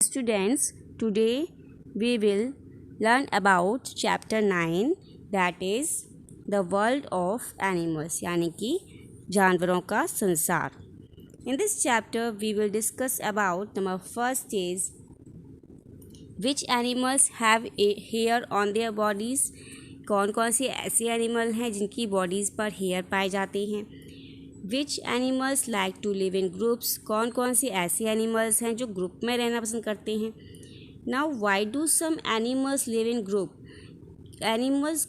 Students, today we will learn about chapter 9, that is the world of animals, यानी कि जानवरों का संसार. In this chapter we will discuss about number first is which animals have a hair on their bodies. कौन कौन से ऐसे animal हैं जिनकी बॉडीज़ पर हेयर पाए जाते हैं. Which animals like to live in groups. कौन कौन से ऐसे एनिमल्स हैं जो ग्रुप में रहना पसंद करते हैं. Now why do some animals live in group. Animals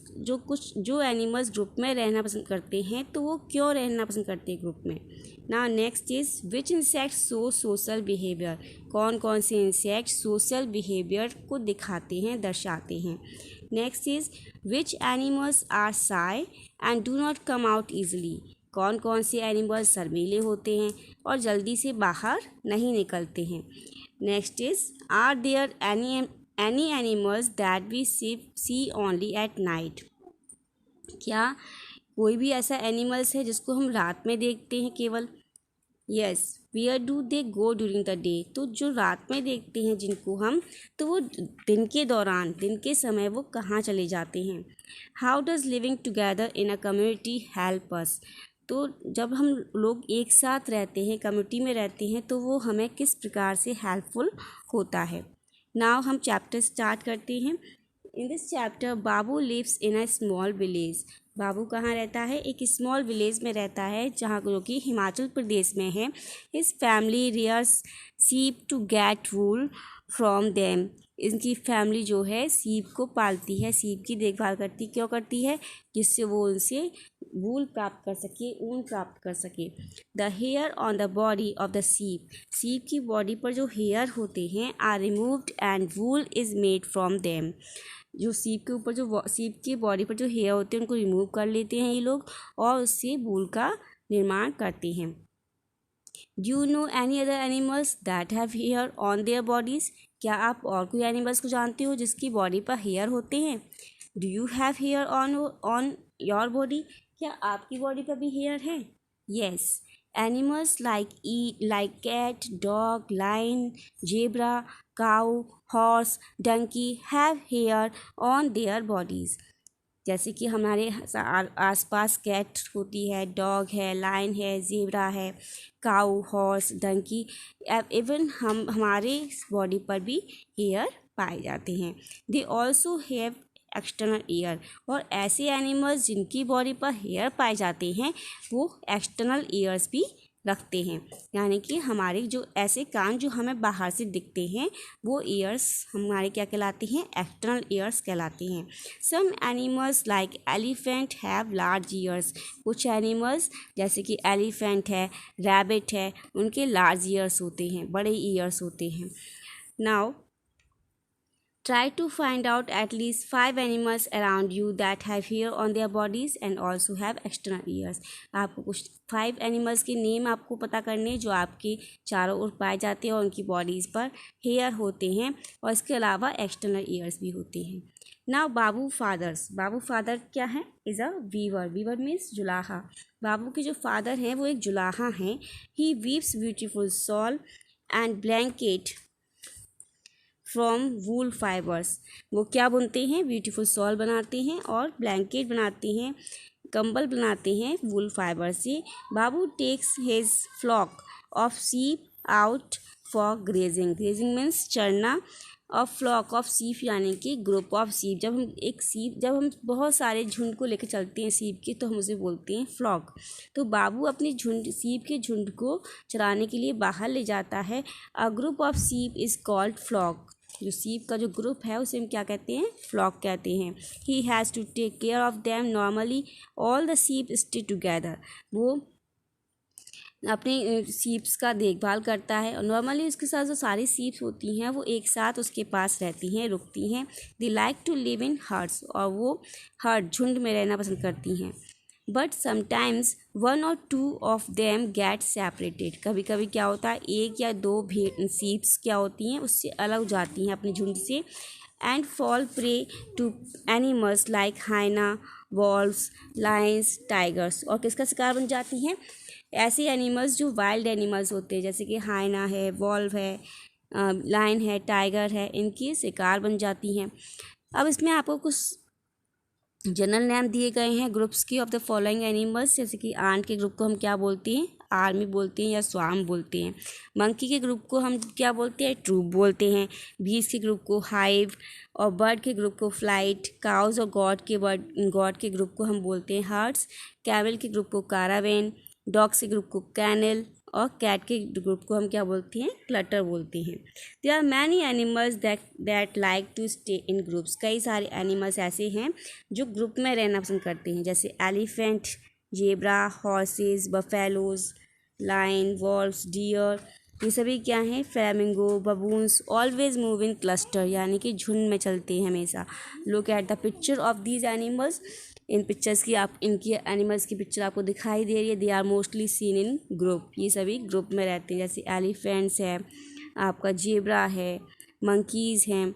जो एनिमल्स ग्रुप में रहना पसंद करते हैं तो वो क्यों रहना पसंद करते हैं ग्रुप में. Now next is which insect show social behaviour. कौन कौन से इंसेक्ट सोशल बिहेवियर को दिखाते हैं, दर्शाते हैं. Next is which animals are shy and do not come out easily. कौन कौन से एनिमल्स शर्मीले होते हैं और जल्दी से बाहर नहीं निकलते हैं. Next is are there any animals that we see only at night. क्या कोई भी ऐसा एनिमल्स है जिसको हम रात में देखते हैं केवल. Yes. Where do they go during the day. तो जो रात में देखते हैं जिनको हम, तो वो दिन के दौरान, दिन के समय वो कहाँ चले जाते हैं. How does living together in a community help us. तो जब हम लोग एक साथ रहते हैं, कम्युनिटी में रहते हैं, तो वो हमें किस प्रकार से हेल्पफुल होता है. नाउ हम चैप्टर स्टार्ट करते हैं. In this chapter Babu lives in a small village. Babu कहाँ रहता है. एक स्मॉल विलेज में रहता है जहाँ जो कि हिमाचल प्रदेश में है. His family rears sheep to get wool from them. इनकी फैमिली जो है सीप को पालती है, सीप की देखभाल करती. क्यों करती है. जिससे वो उनसे वूल प्राप्त कर सके, ऊन प्राप्त कर सके. The hair on the body of the sheep. Sheep की बॉडी पर जो हेयर होते हैं are removed and wool is made from them. जो सीप के ऊपर जो सीप की बॉडी पर जो हेयर होते हैं उनको रिमूव कर लेते हैं ये लोग और उससे वूल का निर्माण करते हैं. Do you know any other animals that have hair on their bodies. क्या आप और कोई एनिमल्स को जानते हो जिसकी बॉडी पर हेयर होते हैं. Do you have hair on your body. क्या आपकी बॉडी पर भी हेयर है. Yes. Animals like cat, dog, lion, zebra, cow, horse, donkey have hair on their bodies. जैसे कि हमारे आसपास कैट होती है, डॉग है, लायन है, जेब्रा है, काऊ, हॉर्स, डंकी. इवन हमारे बॉडी पर भी हेयर पाए जाते हैं. They also have external ear. और ऐसे एनिमल्स जिनकी बॉडी पर हेयर पाए जाते हैं वो एक्सटर्नल ईयर्स भी रखते हैं. यानी कि हमारे जो ऐसे कान जो हमें बाहर से दिखते हैं वो ईयर्स हमारे क्या कहलाते हैं, एक्सटर्नल ईयर्स कहलाते हैं. Some animals like elephant have large ears. कुछ एनिमल्स जैसे कि एलिफेंट है, रैबिट है, उनके लार्ज ईयर्स होते हैं, बड़े ईयर्स होते हैं. Now try to find out at least 5 animals around you that have hair on their bodies and also have external ears. आपको कुछ 5 एनिमल्स के नेम आपको पता करने जो आपके चारों ओर पाए जाते हैं और उनकी बॉडीज़ पर हेयर होते हैं और इसके अलावा एक्सटर्नल ईयर्स भी होते हैं. Now Babu fathers. Babu father क्या है. Is a weaver. Weaver means जुलाहा. बाबू के जो फादर हैं वो एक जुलाहा हैं. He weaves beautiful shawl and blanket from wool fibres. वो क्या बुनते हैं, ब्यूटीफुल शॉल बनाते हैं और ब्लैंकेट बनाते हैं, कंबल बनाते हैं वूल फाइबर से. Babu takes his flock of sheep out for grazing. Grazing means चरना और फ्लॉक ऑफ सीप यानी कि ग्रुप ऑफ सीप. जब हम बहुत सारे झुंड को लेकर चलते हैं सीप के तो हम उसे बोलते हैं फ्लॉक. तो बाबू अपनी सीप के झुंड को चराने के लिए बाहर ले जाता है. A group of sheep is called flock. जो सीप का जो ग्रुप है उसे हम क्या कहते हैं, फ्लॉक कहते हैं. He has to take care of them. Normally all the sheep stay together. वो अपने सीप्स का देखभाल करता है और नॉर्मली उसके साथ जो सारी सीप्स होती हैं वो एक साथ उसके पास रहती हैं, रुकती हैं. They like to live in herds. और वो हर्ड, झुंड में रहना पसंद करती हैं. But sometimes 1 or 2 of them get separated. कभी कभी क्या होता है, 1 या 2 सीप्स क्या होती हैं उससे अलग हो जाती हैं अपने झुंड से. And fall prey to animals like hyena, wolves, lions, tigers. और किसका शिकार बन जाती हैं, ऐसे एनिमल्स जो वाइल्ड एनिमल्स होते हैं जैसे कि हाइना है, वॉल्व है, लायन है, टाइगर है, इनकी शिकार बन जाती हैं। अब इसमें आपको कुछ जनरल नेम दिए गए हैं ग्रुप्स की ऑफ द फॉलोइंग एनिमल्स। जैसे कि आंट के ग्रुप को हम क्या बोलते हैं, आर्मी बोलते हैं या स्वाम बोलते हैं। मंकी के ग्रुप को हम क्या बोलते हैं, ट्रूप बोलते हैं। बीज के ग्रुप को हाइव, और बर्ड के ग्रुप को फ्लाइट। काउज और गॉड के ग्रुप को हम बोलते हैं हर्ड्स। कैमल के ग्रुप को कारावेन। डॉग्स के ग्रुप को कैनल, और कैट के ग्रुप को हम क्या बोलते हैं, क्लटर बोलते हैं। There are many animals that like to stay in groups. कई सारे एनिमल्स ऐसे हैं जो ग्रुप में रहना पसंद करते हैं, जैसे elephant, zebra, horses, buffaloes, lion, wolves, deer. ये सभी क्या हैं, flamingo, baboons, always move in cluster, यानी कि झुंड में चलते हैं हमेशा। Look at the picture of these animals. इन पिक्चर्स की इनकी एनिमल्स की पिक्चर आपको दिखाई दे रही है। They are mostly seen in group, ये सभी ग्रुप में रहते हैं। जैसे एलिफेंट्स है, आपका जेब्रा है, मंकीज़ हैं,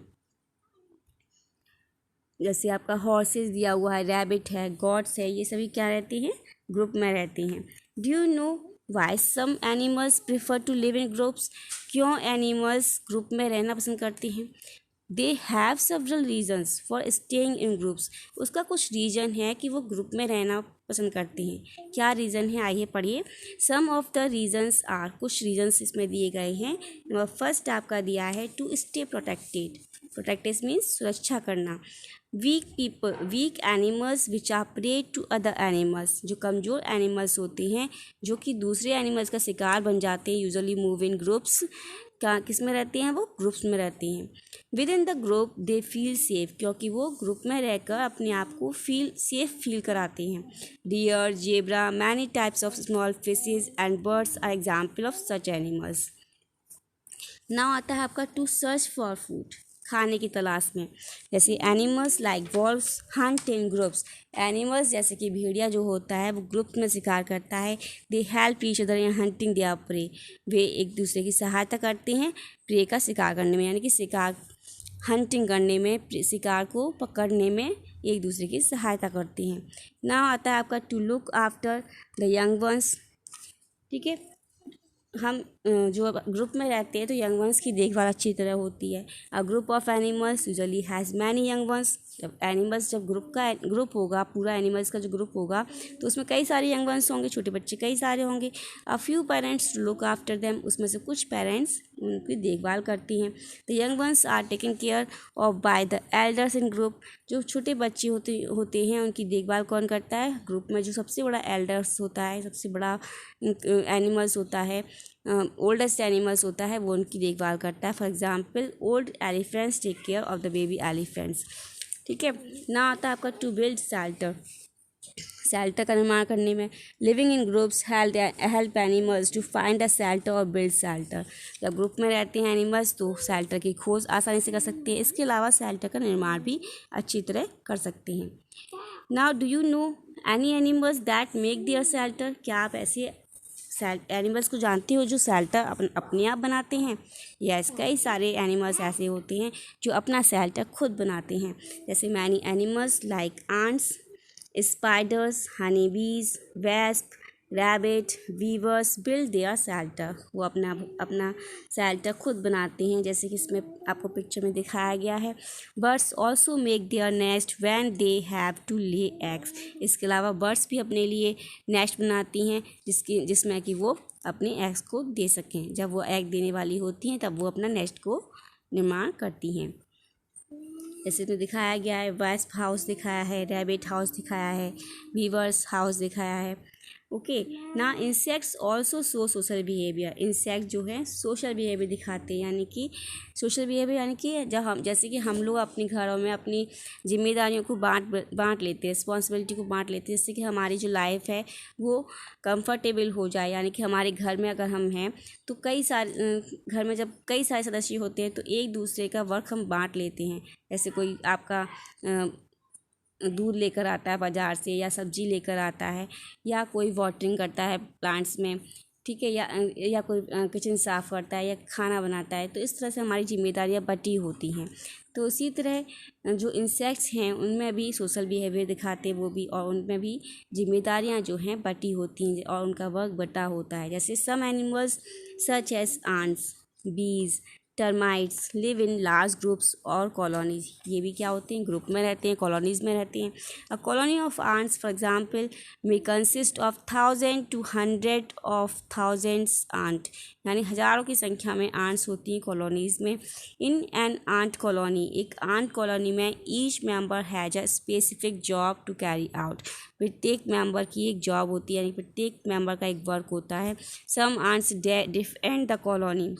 जैसे आपका हॉर्सेस दिया हुआ है, रैबिट है, गॉड्स है, ये सभी क्या रहते हैं, ग्रुप में रहते हैं। Do you know why some animals prefer to live in groups. क्यों एनिमल्स ग्रुप में रहना पसंद करते हैं। They have several reasons for staying in groups. उसका कुछ रीज़न है कि वो ग्रुप में रहना पसंद करते हैं। क्या रीज़न है, आइए पढ़िए। Some of the reasons are, कुछ रीजन्स इसमें दिए गए हैं। नंबर फर्स्ट आपका दिया है to stay protected. Protected means सुरक्षा करना। Weak animals which are prey to other animals. जो कमज़ोर एनिमल्स होते हैं जो कि दूसरे एनिमल्स का शिकार बन जाते हैं, यूजुअली मूव इन ग्रुप्स। क्या किस में रहते हैं, वो ग्रुप्स में रहते हैं। With in the group they feel safe, क्योंकि वो ग्रुप में रहकर अपने आप को सेफ फील कराते हैं। Deer, zebra, many types of small fishes and birds are example of such animals. Now आता है आपका टू सर्च फॉर फूड, खाने की तलाश में। जैसे animals like valves Hunt in groups. Animals जैसे कि भेड़िया जो होता है वो ग्रुप में शिकार करता है। They help each other in hunting their prey. वे एक दूसरे की सहायता करते हैं प्रे का शिकार करने में, यानी कि शिकार हंटिंग करने में, शिकार को पकड़ने में एक दूसरे की सहायता करते हैं। नाउ आता है आपका to look after the young ones. ठीक है, हम जो ग्रुप में रहते हैं तो यंग वंस की देखभाल अच्छी तरह होती है। A group of animals usually has many young ones. जब ग्रुप होगा, पूरा एनिमल्स का जो ग्रुप होगा तो उसमें कई सारे यंग वंस होंगे, छोटे बच्चे कई सारे होंगे। A few parents look after them, उसमें से कुछ पेरेंट्स उनकी देखभाल करती हैं। The young ones are taken care of by the elders in group. जो छोटे बच्चे होते हैं उनकी देखभाल कौन करता है, ग्रुप में जो सबसे बड़ा एल्डर्स होता है, सबसे बड़ा एनिमल्स होता है, ओल्डेस्ट एनिमल्स होता है, वो उनकी देखभाल करता है। For example old elephants take care of the baby elephants. ठीक है, ना आता है आपका टू बिल्ड शेल्टर। शेल्टर का निर्माण करने में living in groups help animals to find a shelter और बिल्ड शेल्टर। जब ग्रुप में रहते हैं एनिमल्स तो शेल्टर की खोज आसानी से कर सकते हैं। इसके अलावा शेल्टर का निर्माण भी अच्छी तरह कर सकते हैं। Now do you know any animals that make their shelter. क्या आप ऐसे एनिमल्स को जानते हो जो शेल्टर अपने आप बनाते हैं। यस, कई सारे एनिमल्स ऐसे होते हैं जो अपना शेल्टर खुद बनाते हैं। जैसे many animals like ants, spiders, honey bees, wasp, rabbit, weavers build their shelter. वो अपना शेल्टर खुद बनाते हैं, जैसे कि इसमें आपको पिक्चर में दिखाया गया है। Birds also make their nest when they have to lay eggs. इसके अलावा बर्ड्स भी अपने लिए नेस्ट बनाती हैं जिसमें कि वो अपने एग्स को दे सकें। जब वो एग देने वाली होती हैं तब वो अपना नेस्ट को निर्माण करती हैं। जैसे इसमें दिखाया गया है, वेस्प हाउस दिखाया है, रैबिट हाउस दिखाया है, वीवर्स हाउस दिखाया है। ओके, ना insects also show social behaviour. Insect जो है सोशल बिहेवियर दिखाते हैं, यानी कि सोशल बिहेवियर यानी कि जैसे कि हम लोग अपने घरों में अपनी जिम्मेदारियों को बांट लेते हैं, रिस्पॉन्सिबिलिटी को बांट लेते हैं, जिससे कि हमारी जो लाइफ है वो कंफर्टेबल हो जाए। यानी कि हमारे घर में अगर हम हैं तो घर में जब कई सारे सदस्य होते हैं तो एक दूसरे का वर्क हम बांट लेते हैं। जैसे कोई आपका दूध लेकर आता है बाज़ार से, या सब्जी लेकर आता है, या कोई वाटरिंग करता है प्लांट्स में, ठीक है, या कोई किचन साफ़ करता है या खाना बनाता है। तो इस तरह से हमारी जिम्मेदारियां बटी होती हैं। तो इसी तरह जो इंसेक्ट्स हैं उनमें भी सोशल बिहेवियर दिखाते हैं वो भी, और उनमें भी जिम्मेदारियां जो हैं बटी होती हैं और उनका वर्क बटा होता है। जैसे some animals such as ants, bees, termites live in large groups और कॉलोनीज, ये भी क्या होते हैं, ग्रुप में रहते हैं, कॉलोनीज में रहते हैं। A colony of ants for example may consist of 1000 to 100 of thousands ant, यानी हज़ारों की संख्या में आंट्स होती हैं कॉलोनीज़ में। इन एन आंट कॉलोनी, एक आंट कॉलोनी में each member has a specific job to carry out, प्रत्येक मेंबर की एक जॉब होती है, यानी प्रत्येक मेंबर का एक वर्क होता है। सम आंट्स डिफेंड द कॉलोनी,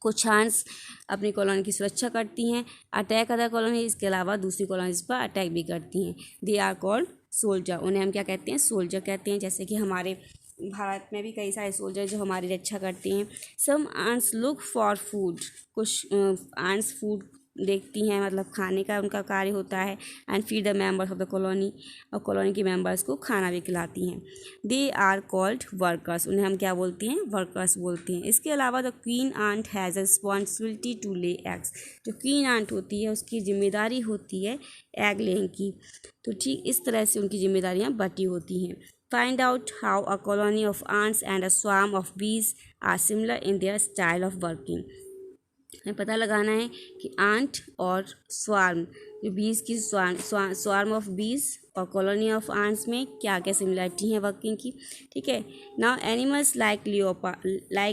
कुछ आंट्स अपनी कॉलोनी की सुरक्षा करती हैं, अटैक अदर कॉलोनी, इसके अलावा दूसरी कॉलोनीज पर अटैक भी करती हैं। दे आर कॉल्ड सोल्जर, उन्हें हम क्या कहते हैं, सोल्जर कहते हैं। जैसे कि हमारे भारत में भी कई सारे सोल्जर जो हमारी रक्षा करते हैं। सम आंट्स लुक फॉर फूड, कुछ आंट्स फूड देखती हैं, मतलब खाने का उनका कार्य होता है। And feed the members of the colony, और कॉलोनी के मेंबर्स को खाना भी खिलाती हैं। दे आर कॉल्ड वर्कर्स, उन्हें हम क्या बोलते हैं, वर्कर्स बोलते हैं। इसके अलावा the queen ant has a responsibility to lay eggs, जो क्वीन आंट होती है उसकी जिम्मेदारी होती है एग लेने की। तो ठीक इस तरह से उनकी जिम्मेदारियाँ बटी होती हैं। Find out how a colony of ants and a swarm of bees are similar in their style of working, हमें पता लगाना है कि आंट और स्वार्म, जो बीज की स्वार्म ऑफ बीज और कॉलोनी ऑफ आंट्स में क्या क्या सिमिलरिटी है वर्किंग की। ठीक है। नाउ एनिमल्स लाइक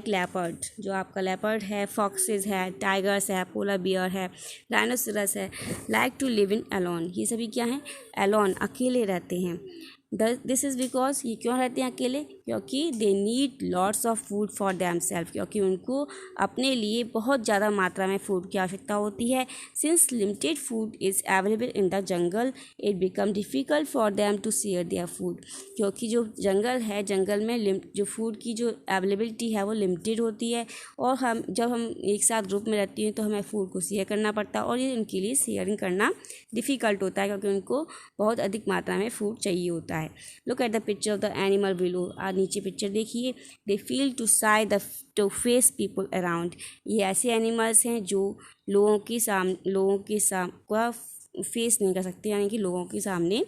लेपर्ड, जो आपका लेपर्ड है, फॉक्सेस है, टाइगर्स है, पोलर बियर है, राइनोसेरस है, like to live in alone, ये सभी क्या हैं, अलोन, अकेले रहते हैं। दिस इज़ बिकॉज, ये क्यों रहते हैं अकेले, क्योंकि they need lots of food for them self, क्योंकि उनको अपने लिए बहुत ज़्यादा मात्रा में फूड की आवश्यकता होती है। Since limited food is available in the jungle it become difficult for them to share their food, क्योंकि जो जंगल है, जंगल में जो फूड की जो अवेलेबिलिटी है वो लिमिटेड होती है, और जब हम एक साथ ग्रुप में रहती हैं तो हमें फूड को शेयर करना पड़ता है, और ये उनके लिए शेयरिंग करना डिफ़िकल्ट होता है, क्योंकि उनको बहुत अधिक मात्रा में फूड चाहिए होता है। Look at the picture of the animal below, नीचे पिक्चर देखिए। They feel too shy the to face people around, ये ऐसे एनिमल्स हैं जो लोगों के का फेस नहीं कर सकते, यानी कि लोगों के सामने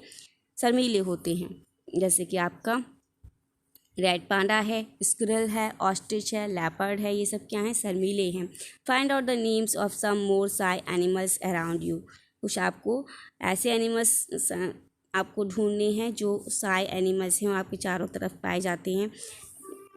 शर्मीले होते हैं। जैसे कि आपका रेड पांडा है, स्क्विरल है, ऑस्ट्रिच है, लेपर्ड है, ये सब क्या हैं, शर्मीले हैं। Find out the names of some more shy animals around you, कुछ आपको ऐसे एनिमल्स आपको ढूंढने हैं जो साई एनिमल्स हैं, आपके चारों तरफ पाए जाते हैं,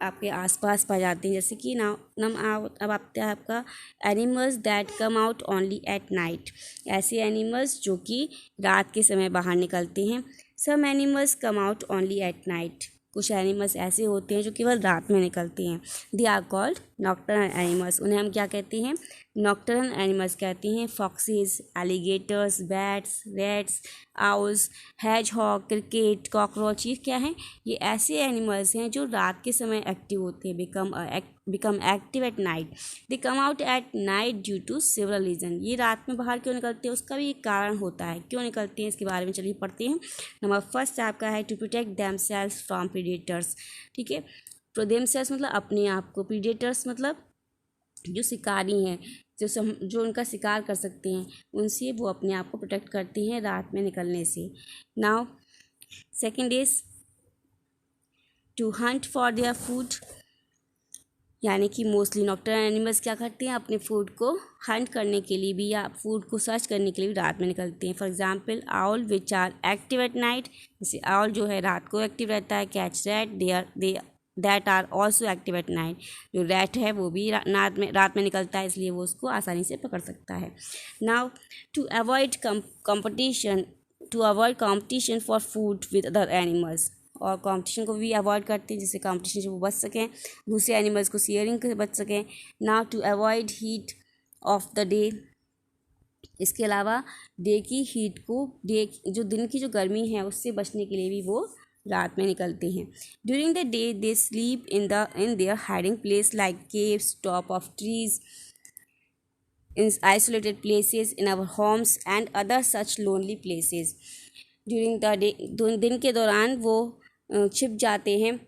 आपके आसपास पाए जाते हैं। जैसे कि अब आता है आपका animals that come out only at night, ऐसे एनिमल्स जो कि रात के समय बाहर निकलते हैं। Some animals come out only at night, कुछ एनिमल्स ऐसे होते हैं जो केवल रात में निकलते हैं। They are called nocturnal animals, उन्हें हम क्या कहते हैं, नॉक्टर्नल एनिमल्स कहते हैं। Foxes, alligators, bats, rats, owls, hedgehog, cricket, cockroach, ये क्या हैं, ये ऐसे एनिमल्स हैं जो रात के समय एक्टिव होते हैं, become active at night. They come out at night due to several reason, ये रात में बाहर क्यों निकलते हैं उसका भी एक कारण होता है, क्यों निकलते हैं इसके बारे में चलिए पढ़ते हैं। नंबर फर्स्ट आपका है to protect themselves from predators. ठीक है, तो देम सेल्स मतलब अपने आप को, प्रीडेटर्स मतलब जो शिकारी हैं, जो उनका शिकार कर सकते हैं, उनसे वो अपने आप को प्रोटेक्ट करती हैं रात में निकलने से। Now second is to hunt for their food, यानी कि मोस्टली नॉक्टर्नल एनिमल्स क्या करते हैं, अपने फूड को हंट करने के लिए भी या फूड को सर्च करने के लिए भी रात में निकलते हैं। For example owl which are active at night, जैसे आउल जो है रात को एक्टिव रहता है। Catch rat that are also active at night, जो रैट है वो भी रात में निकलता है, इसलिए वो उसको आसानी से पकड़ सकता है। Now to avoid competition for food with other animals, और कंपटीशन को भी अवॉइड करते हैं, जिससे कंपटीशन से वो बच सकें, दूसरे एनिमल्स को शेयरिंग से बच सकें। Now to avoid heat of the day, इसके अलावा डे की हीट को, जो दिन की जो गर्मी है उससे बचने के लिए भी वो रात में निकलते हैं। During the day they sleep in their hiding place like caves, top of trees, in isolated places, in our homes and other such lonely places. During the day, दिन के दौरान वो छिप जाते हैं,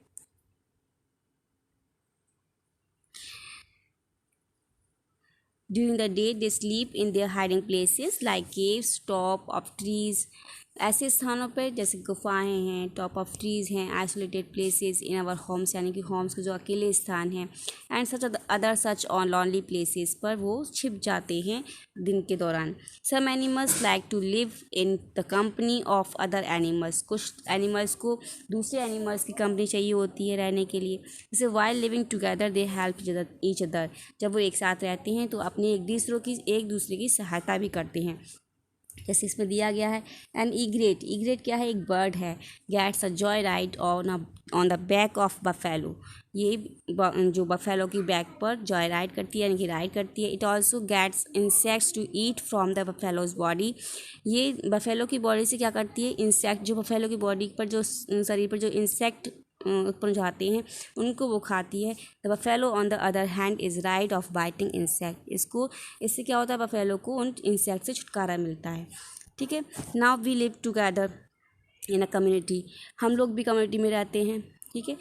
during the day they sleep in their hiding places like caves, top of trees ऐसे स्थानों पर जैसे गुफाएं हैं, टॉप ऑफ ट्रीज़ हैं, isolated places in our homes यानी कि होम्स के जो अकेले स्थान हैं, and such other such on lonely places पर वो छिप जाते हैं दिन के दौरान। Some animals like to live in the company of other animals, कुछ एनिमल्स को दूसरे एनिमल्स की कंपनी चाहिए होती है रहने के लिए। जैसे while living together they help each other, जब वो एक साथ रहते हैं तो अपने एक दूसरे की सहायता भी करते हैं। जैसे इसमें दिया गया है एन ईग्रेट, ईग्रेट क्या है, एक बर्ड है, gets a joy ride on the back of buffalo, ये जो बफेलो की बैक पर जॉय राइड करती है यानी कि राइड करती है। It also gets insects to eat from the buffalo's body, ये बफेलो की बॉडी से क्या करती है, इंसेक्ट, जो बफेलो की बॉडी पर जो शरीर पर जो इंसेक्ट उत्पन्न जो आते हैं उनको वो खाती है। The buffalo on the other hand is ride of biting insect, इससे क्या होता है, बफेलो को उन इंसेक्ट से छुटकारा मिलता है। ठीक है, now we live together in a community, हम लोग भी कम्युनिटी में रहते हैं। ठीक है,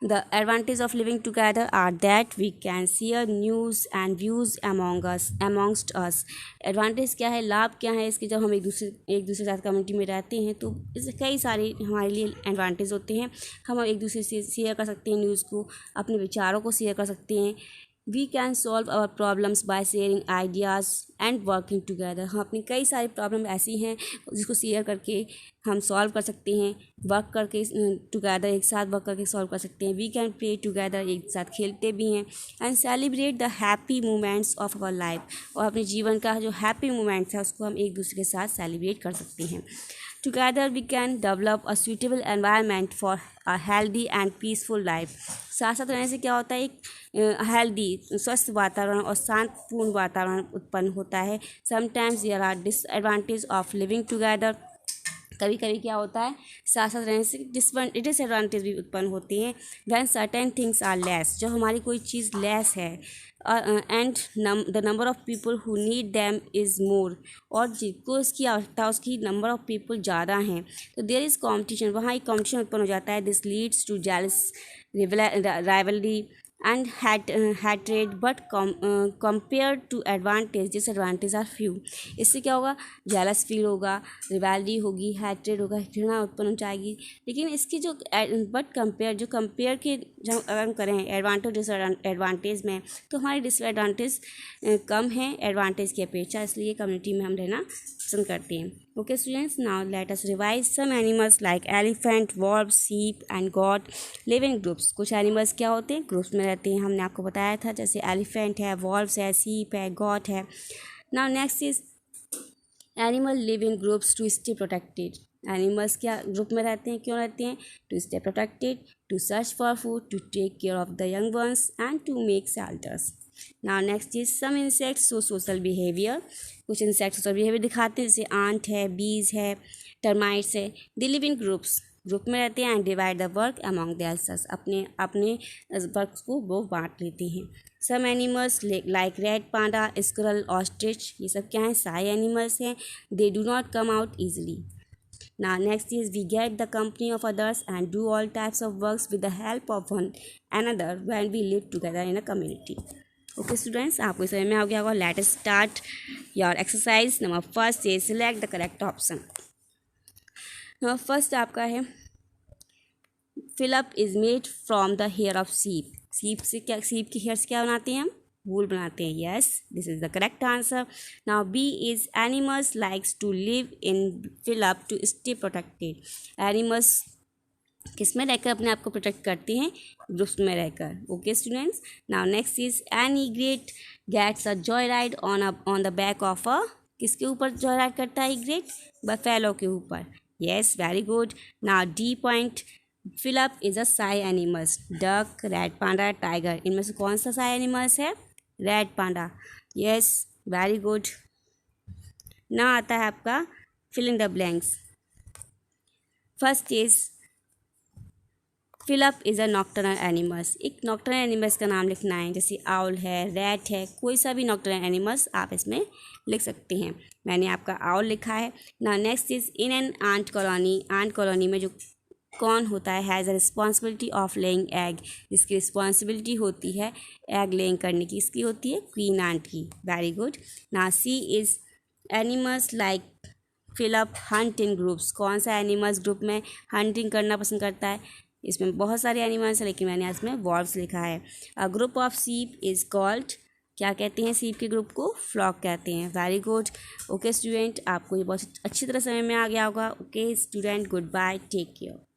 the advantage of living together are that we can share news and views amongst us. Advantage क्या है, लाभ क्या है इसके, जब हम एक दूसरे साथ कम्युनिटी में रहते हैं तो इससे कई सारे हमारे लिए एडवांटेज होते हैं। हम एक दूसरे से शेयर कर सकते हैं न्यूज़ को, अपने विचारों को शेयर कर सकते हैं। We can solve our problems by sharing ideas and working together, हम अपनी कई सारी प्रॉब्लम ऐसी हैं जिसको शेयर करके हम सॉल्व कर सकते हैं, वर्क करके टुगेदर एक साथ वर्क करके सॉल्व कर सकते हैं। वी कैन प्ले टुगेदर, एक साथ खेलते भी हैं। And celebrate the happy moments of our life, और अपने जीवन का जो हैप्पी मोमेंट्स है उसको हम एक दूसरे के साथ सेलिब्रेट कर सकते हैं। Together we can develop a suitable environment for a healthy and peaceful life, साथ साथ रहने से क्या होता है, एक हेल्दी स्वस्थ वातावरण और शांतिपूर्ण वातावरण उत्पन्न होता है। Sometimes there are disadvantage of living together, कभी कभी क्या होता है साथ साथ रहने से डिसएडवांटेज भी उत्पन्न होते हैं। When certain things are less, जब हमारी कोई चीज़ लेस है, and the number of people who need them is more, और जिनको इसकी आवश्यकता उसकी नंबर ऑफ पीपल ज़्यादा हैं, तो देयर इज़ कॉम्पिटिशन, वहाँ एक कॉम्पिटिशन उत्पन्न हो जाता है। This leads to jealous rivalry and hatred, but compared to advantage disadvantage are few, इससे क्या होगा, जेलस फील होगा, रिवैल्री होगी, हैट्रेड होगा, घृणा उत्पन्न हो जाएगी। लेकिन इसकी जो जो कंपेयर के जब अगर हम करें एडवांटेज डिसएडवांटेज में, तो हमारे डिसएडवांटेज कम है एडवांटेज की अपेक्षा, इसलिए कम्युनिटी में हम रहना पसंद करते हैं। Okay students, now let us revise some animals like elephant, wolf, sheep and goat live in groups. कुछ एनिमल्स क्या होते हैं, ग्रुप्स में रहते हैं, हमने आपको बताया था, जैसे एलिफेंट है, वॉल्व्स है, शीप है, गॉट है। Now next is animal live in groups to stay protected, animals क्या ग्रुप में रहते हैं, क्यों रहते हैं, to stay protected, to search for food, to take care of the young ones and to make shelters. Now next is some insects show social behaviour, कुछ insect social behaviour दिखाते हैं, जैसे आंट है, बीज है, termites है। They live in groups, group में रहते हैं, and divide the work among themselves, अपने अपने वर्क को वो बांट लेते हैं। Some animals like red panda, squirrel, ostrich, ये सब क्या हैं, साई एनिमल्स हैं। They do not come out easily. Now next is we get the company of others and do all types of works with the help of one another when we live together in a community. Okay students, आपको समझ में आ गया होगा। Let us start your exercise. Number first is select the correct option. Now first आपका है fill up is made from the hair of sheep. sheep से क्या, sheep की hair से क्या बनाते हैं हम, वूल बनाते हैं। Yes, this is the correct answer. Now b is animals likes to live in fill up to stay protected, animals किस में रहकर अपने आप को प्रोटेक्ट करते हैं, ग्रुप्स में रहकर। Okay students, now next is an egret gets a joy ride on the back of a, किसके ऊपर जॉय राइड करता है ईग्रेट, बफेलो के ऊपर। Yes, very good. Now D point fill up is a shy animals, duck, red panda, tiger, इनमें से कौन सा साई एनिमल्स है, red panda. Yes, very good. ना आता है आपका fill in the blanks. First is fill up is a nocturnal animals, एक नॉक्टर्नल एनिमल्स का नाम लिखना है, जैसे आउल है, रैट है, कोई सा भी नॉक्टर्नल एनिमल्स आप इसमें लिख सकते हैं। मैंने आपका आउल लिखा है। ना next is in an ant colony, ant colony में जो कौन होता है, has a responsibility of laying egg, जिसकी रिस्पॉन्सिबिलिटी होती है एग लेइंग करने की, इसकी होती है क्वीन आंट की। Very good. ना C is animals like fill up hunt in groups. कौन सा एनिमल्स ग्रुप में हंटिंग करना पसंद करता है? इसमें बहुत सारे एनिमल्स हैं, लेकिन मैंने इसमें वॉल्व्स लिखा है। A group of sheep is called, क्या कहते हैं सीप के ग्रुप को? फ्लॉक कहते हैं। Very good. ओके स्टूडेंट, आपको ये बहुत अच्छी तरह समझ में आ गया होगा। Okay student, goodbye, take care.